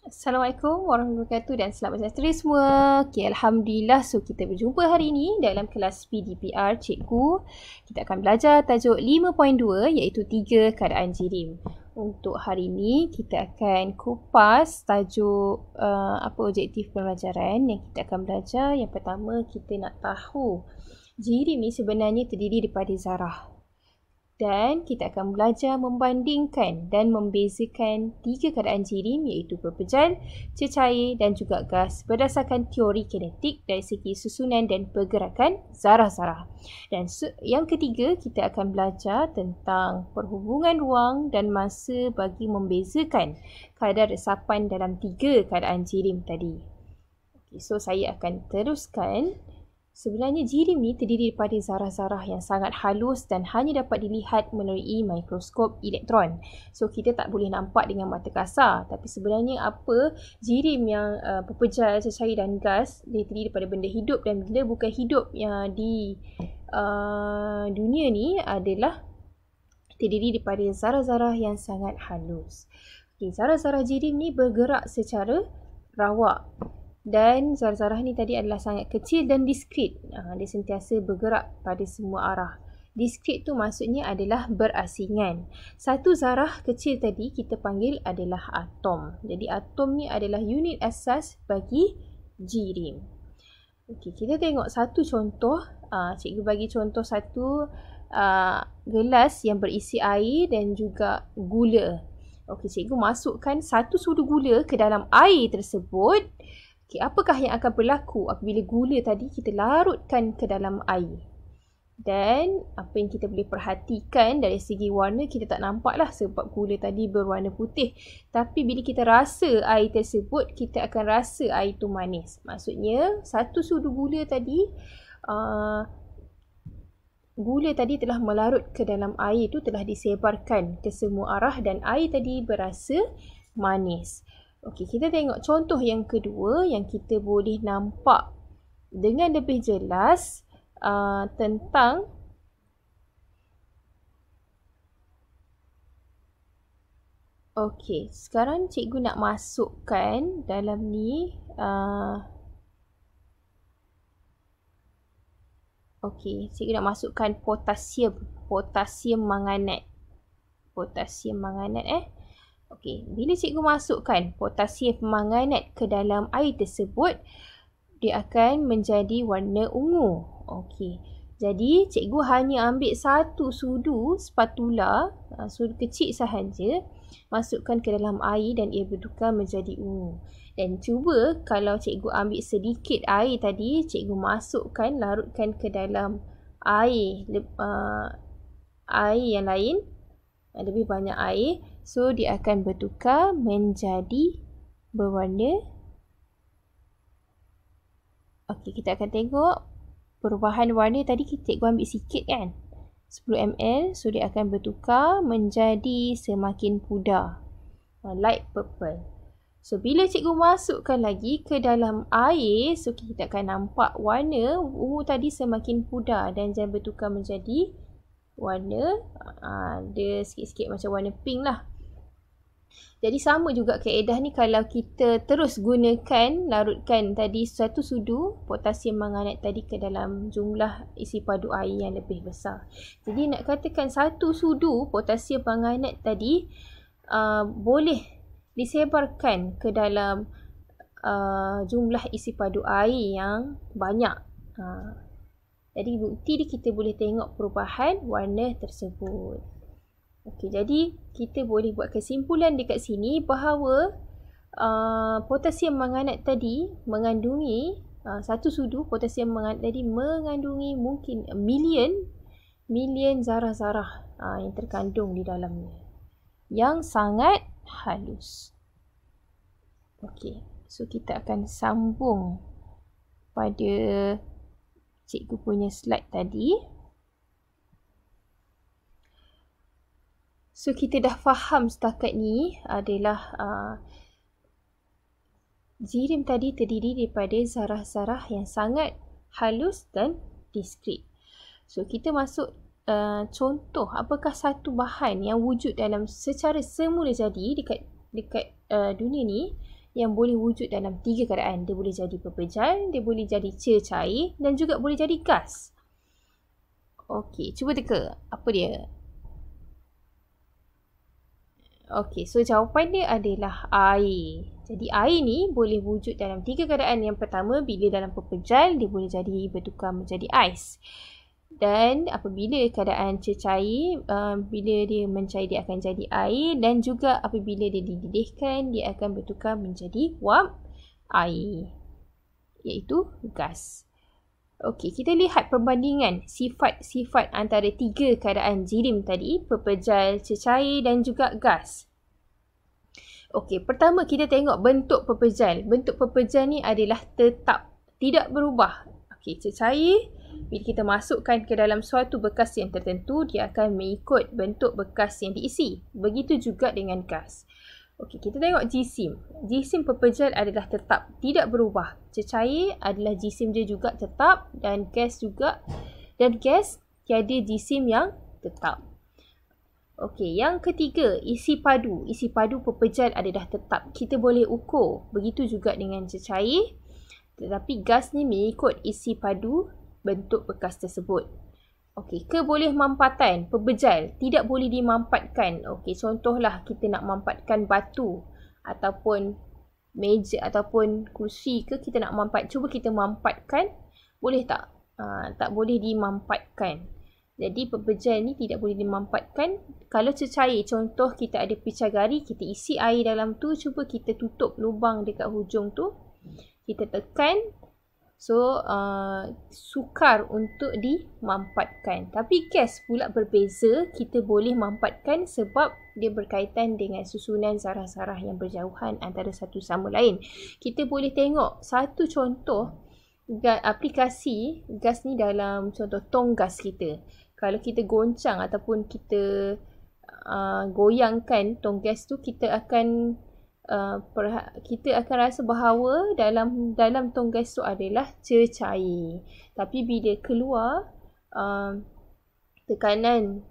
Assalamualaikum warahmatullahi wabarakatuh dan selamat sejahtera semua. Okay, Alhamdulillah. So, kita berjumpa hari ini dalam kelas PDPR Cikgu. Kita akan belajar tajuk 5.2 iaitu 3 keadaan jirim. Untuk hari ini, kita akan kupas tajuk apa objektif pembelajaran yang kita akan belajar. Yang pertama, kita nak tahu jirim ni sebenarnya terdiri daripada zarah. Dan kita akan belajar membandingkan dan membezakan 3 keadaan jirim iaitu berpejal, cecair dan juga gas berdasarkan teori kinetik dari segi susunan dan pergerakan zarah-zarah. Dan yang ketiga, kita akan belajar tentang perhubungan ruang dan masa bagi membezakan kadar resapan dalam 3 keadaan jirim tadi. Okay, so saya akan teruskan. Sebenarnya jirim ni terdiri daripada zarah-zarah yang sangat halus dan hanya dapat dilihat melalui mikroskop elektron. So kita tak boleh nampak dengan mata kasar. Tapi sebenarnya apa jirim yang berpejal, cecair dan gas, dia terdiri daripada benda hidup, dan benda bukan hidup yang di dunia ni adalah terdiri daripada zarah-zarah yang sangat halus. Okay, zarah-zarah jirim ni bergerak secara rawak. Dan zarah-zarah ni tadi adalah sangat kecil dan diskret. Dia sentiasa bergerak pada semua arah. Diskret tu maksudnya adalah berasingan. Satu zarah kecil tadi kita panggil adalah atom. Jadi atom ni adalah unit asas bagi jirim. Okey, kita tengok satu contoh. Cikgu bagi contoh satu gelas yang berisi air dan juga gula. Okey, cikgu masukkan satu sudu gula ke dalam air tersebut. Okay, apakah yang akan berlaku apabila gula tadi kita larutkan ke dalam air? Dan apa yang kita boleh perhatikan dari segi warna, kita tak nampak lah sebab gula tadi berwarna putih. Tapi bila kita rasa air tersebut, kita akan rasa air itu manis. Maksudnya satu sudu gula tadi, gula tadi telah melarut ke dalam air itu, telah disebarkan ke semua arah dan air tadi berasa manis. Okey, kita tengok contoh yang kedua yang kita boleh nampak dengan lebih jelas tentang okey, sekarang cikgu nak masukkan dalam ni okey, cikgu nak masukkan potasium manganat. Okey, bila cikgu masukkan potasium manganat ke dalam air tersebut, dia akan menjadi warna ungu. Okey, jadi cikgu hanya ambil satu sudu spatula, sudu kecil sahaja, masukkan ke dalam air dan ia bertukar menjadi ungu. Dan cuba kalau cikgu ambil sedikit air tadi, cikgu masukkan, larutkan ke dalam air yang lain, lebih banyak air, so dia akan bertukar menjadi berwarna. Okey, kita akan tengok perubahan warna tadi. Cikgu ambil sikit kan, 10 ml, so dia akan bertukar menjadi semakin pudar, light purple. So bila cikgu masukkan lagi ke dalam air, so kita akan nampak warna ungu tadi semakin pudar dan jangan bertukar menjadi warna dia sikit-sikit macam warna pink lah. Jadi sama juga kaedah ni kalau kita terus gunakan, larutkan tadi satu sudu potasium manganat tadi ke dalam jumlah isi padu air yang lebih besar. Jadi nak katakan satu sudu potasium manganat tadi boleh disebarkan ke dalam jumlah isi padu air yang banyak. Jadi bukti ni kita boleh tengok perubahan warna tersebut. Okey, jadi kita boleh buat kesimpulan dekat sini bahawa potasium manganat tadi mengandungi satu sudu potasium manganat tadi mengandungi mungkin million zarah-zarah yang terkandung di dalamnya, yang sangat halus. Okey, so kita akan sambung pada cikgu punya slide tadi. So kita dah faham setakat ni adalah jirim tadi terdiri daripada zarah-zarah yang sangat halus dan diskret. So kita masuk contoh, apakah satu bahan yang wujud dalam secara semula jadi dekat dunia ni yang boleh wujud dalam 3 keadaan. Dia boleh jadi pepejal, dia boleh jadi cecair dan juga boleh jadi gas. Okey, cuba teka. Apa dia? Okey, so jawapan dia adalah air. Jadi air ni boleh wujud dalam 3 keadaan. Yang pertama, bila dalam pepejal, dia boleh jadi bertukar menjadi ais. Dan apabila keadaan cecair, bila dia mencair, dia akan jadi air. Dan juga apabila dia dididihkan, dia akan bertukar menjadi wap air, iaitu gas. Okey, kita lihat perbandingan sifat-sifat antara 3 keadaan jirim tadi, pepejal, cecair dan juga gas. Okey, pertama kita tengok bentuk pepejal. Bentuk pepejal ni adalah tetap, tidak berubah. Okey, cecair, bila kita masukkan ke dalam suatu bekas yang tertentu, dia akan mengikut bentuk bekas yang diisi. Begitu juga dengan gas. Okey, kita tengok jisim. Jisim pepejal adalah tetap, tidak berubah. Cecair adalah jisim dia juga tetap dan gas juga. Dan gas tiada jisim yang tetap. Okey, yang ketiga, isi padu. Isi padu pepejal adalah tetap. Kita boleh ukur. Begitu juga dengan cecair. Tetapi gas ni mengikut isi padu bentuk bekas tersebut. Okey, kebolehmampatan pepejal tidak boleh dimampatkan. Okey, contohlah kita nak mampatkan batu ataupun meja ataupun kursi ke, kita nak mampat, cuba kita mampatkan, boleh tak? Tak boleh dimampatkan. Jadi pepejal ni tidak boleh dimampatkan. Kalau cecair, contoh kita ada picagari, kita isi air dalam tu, cuba kita tutup lubang dekat hujung tu, kita tekan. So, sukar untuk dimampatkan. Tapi gas pula berbeza, kita boleh mampatkan sebab dia berkaitan dengan susunan zarah-zarah yang berjauhan antara satu sama lain. Kita boleh tengok satu contoh aplikasi gas ni dalam contoh tong gas kita. Kalau kita goncang ataupun kita goyangkan tong gas tu, kita akan rasa bahawa dalam tong gas tu adalah cecair. Tapi bila keluar, tekanan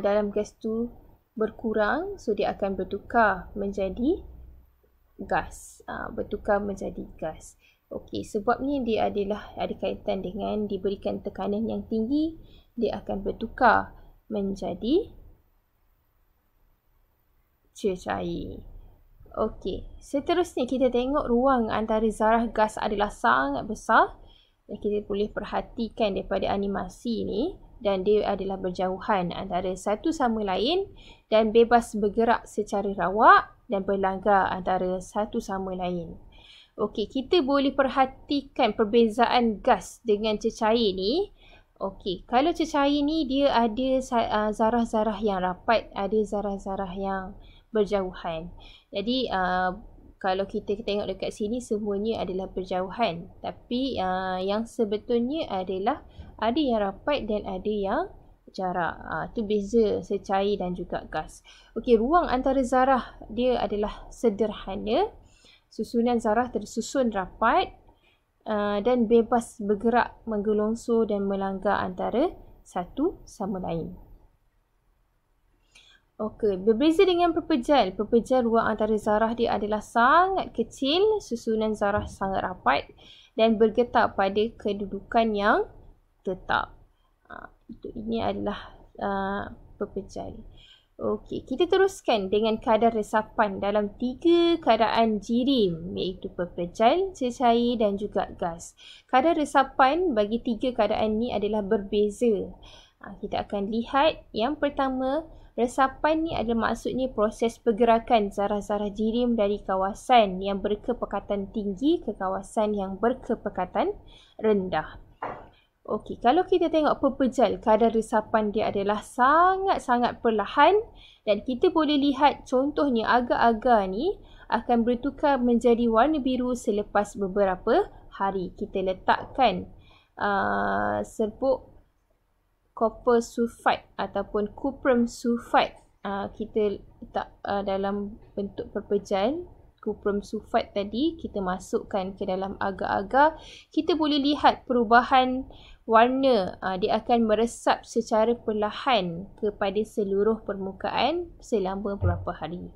dalam gas tu berkurang, so dia akan bertukar menjadi gas. Okey, sebabnya dia ada kaitan dengan diberikan tekanan yang tinggi, dia akan bertukar menjadi cecair. Okey, seterusnya kita tengok ruang antara zarah gas adalah sangat besar. Dan kita boleh perhatikan daripada animasi ni, dan dia adalah berjauhan antara satu sama lain dan bebas bergerak secara rawak dan berlanggar antara satu sama lain. Okey, kita boleh perhatikan perbezaan gas dengan cecair ni. Okey, kalau cecair ni dia ada zarah-zarah yang rapat, ada zarah-zarah yang berjauhan. Jadi kalau kita tengok dekat sini, semuanya adalah berjauhan. Tapi yang sebetulnya adalah ada yang rapat dan ada yang jarak. Itu beza cecair dan juga gas. Okey, ruang antara zarah dia adalah sederhana. Susunan zarah tersusun rapat dan bebas bergerak, menggelongsor dan melanggar antara satu sama lain. Okey, berbeza dengan pepejal. Pepejal ruang antara zarah dia adalah sangat kecil, susunan zarah sangat rapat dan bergetar pada kedudukan yang tetap. Ini adalah pepejal. Okey, kita teruskan dengan kadar resapan dalam 3 keadaan jirim, iaitu pepejal, cecair dan juga gas. Kadar resapan bagi 3 keadaan ni adalah berbeza. Kita akan lihat yang pertama, resapan ni adalah maksudnya proses pergerakan zarah-zarah jirim dari kawasan yang berkepekatan tinggi ke kawasan yang berkepekatan rendah. Okey, kalau kita tengok pepejal, kadar resapan dia adalah sangat-sangat perlahan dan kita boleh lihat contohnya agar-agar ni akan bertukar menjadi warna biru selepas beberapa hari. Kita letakkan serbuk copper sulfate ataupun cuprum sulfate, kita letak dalam bentuk pepejal. Cuprum sulfate tadi kita masukkan ke dalam agar-agar, kita boleh lihat perubahan warna. Dia akan meresap secara perlahan kepada seluruh permukaan selama beberapa hari.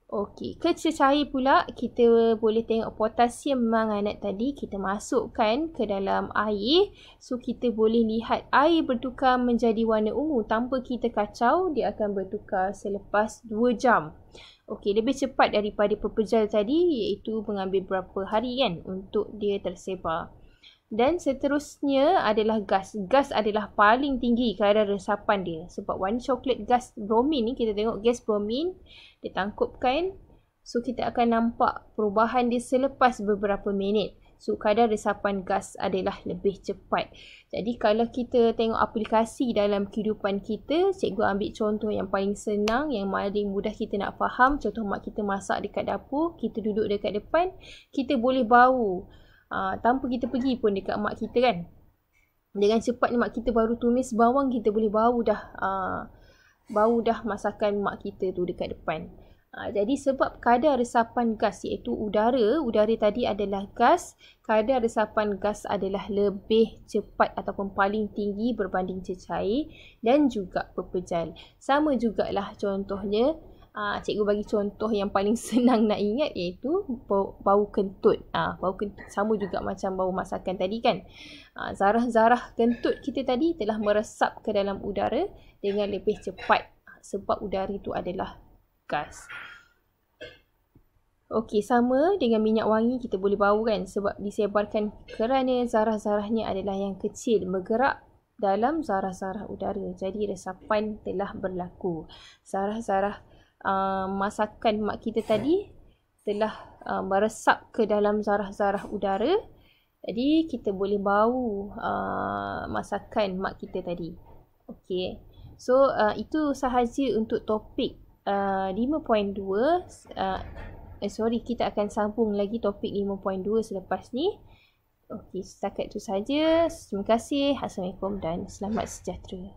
Okey, kececair pula kita boleh tengok potasium manganat tadi kita masukkan ke dalam air. So kita boleh lihat air bertukar menjadi warna ungu tanpa kita kacau, dia akan bertukar selepas 2 jam. Okey, lebih cepat daripada pepejal tadi iaitu mengambil berapa hari kan untuk dia tersebar. Dan seterusnya adalah gas. Gas adalah paling tinggi kadar resapan dia. Sebab warna coklat gas bromin ni, kita tengok gas bromin, dia tangkupkan. So, kita akan nampak perubahan dia selepas beberapa minit. So, kadar resapan gas adalah lebih cepat. Jadi, kalau kita tengok aplikasi dalam kehidupan kita, cikgu ambil contoh yang paling senang, yang paling mudah kita nak faham. Contoh mak kita masak dekat dapur, kita duduk dekat depan, kita boleh bau. Tanpa kita pergi pun dekat mak kita kan. Dengan cepat ni mak kita baru tumis bawang, kita boleh bau dah masakan mak kita tu dekat depan. Jadi sebab kadar resapan gas iaitu udara tadi adalah gas, kadar resapan gas adalah lebih cepat ataupun paling tinggi berbanding cecair dan juga pepejal. Sama jugalah contohnya, cikgu bagi contoh yang paling senang nak ingat iaitu bau kentut. Bau kentut sama juga macam bau masakan tadi kan. Zarah-zarah kentut kita tadi telah meresap ke dalam udara dengan lebih cepat sebab udara itu adalah gas. Okey, sama dengan minyak wangi kita boleh bau kan sebab disebarkan kerana zarah-zarahnya adalah yang kecil bergerak dalam zarah-zarah udara. Jadi resapan telah berlaku. Zarah-zarah masakan mak kita tadi telah meresap ke dalam zarah-zarah udara. Jadi kita boleh bau masakan mak kita tadi. Okey. So itu sahaja untuk topik 5.2. Kita akan sambung lagi topik 5.2 selepas ni. Okey, setakat itu saja. Terima kasih. Assalamualaikum dan selamat sejahtera.